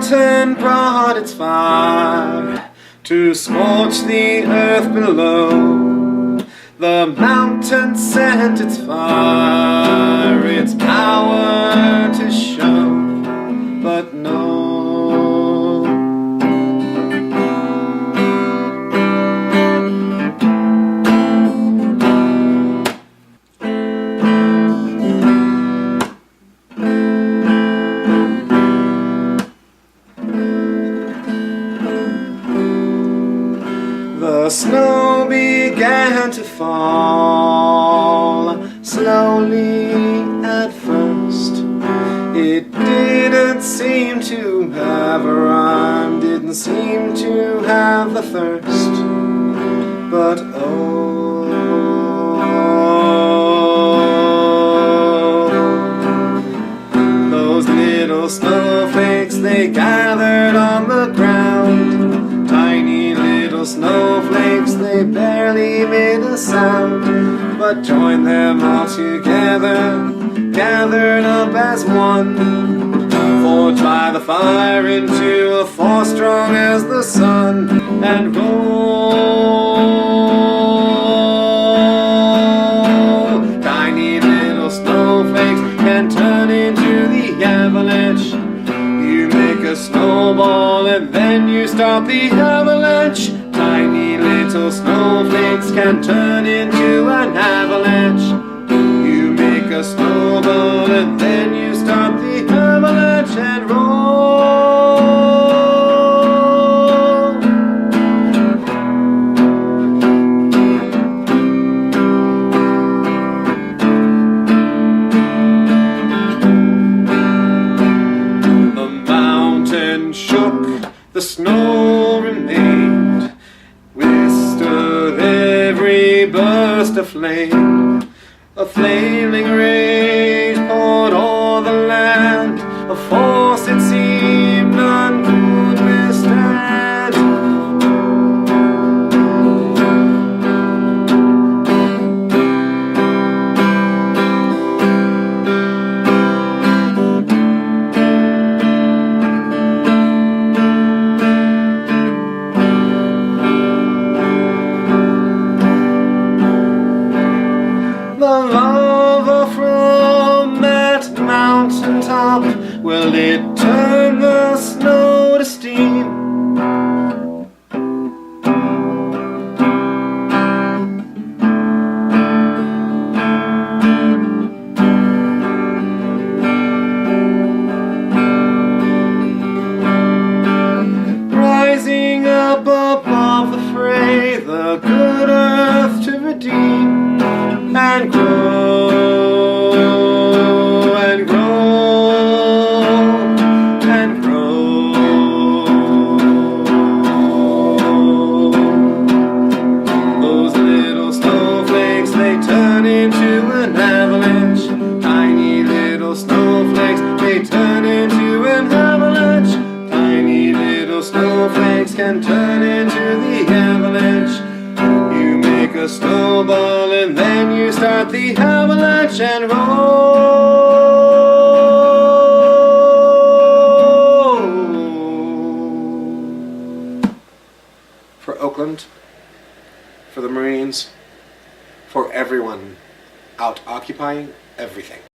mountain brought its fire to scorch the earth below. The mountain sent its fire, its power to show, but no. The snow began to fall slowly at first. It didn't seem to have a rhyme, didn't seem to have the thirst. But oh, those little snowflakes, they gathered on the ground. Tiny little snowflakes, they barely made a sound, but joined them all together, gathered up as one, forged by the fire into a force strong as the sun, and roll. Tiny little snowflakes can turn into the avalanche. You make a snowball and then you start the avalanche. Tiny little snowflakes can turn into an avalanche. You make a snowball and then you start the avalanche and roll. The mountain shook, the snow remained, withstood every burst of flame. A flailing rage poured o'er the land, a force it seemed none could withstand. The lava from that mountaintop, will it turn the snow to steam? Rising up above the fray, the good earth to redeem, and grow, and grow, and grow. Those little snowflakes, they turn into an avalanche. Tiny little snowflakes, they turn into an avalanche. Tiny little snowflakes can turn into the avalanche. You make a snowball and then you start the avalanche and roll. For Oakland, for the Marines, for everyone out occupying everything.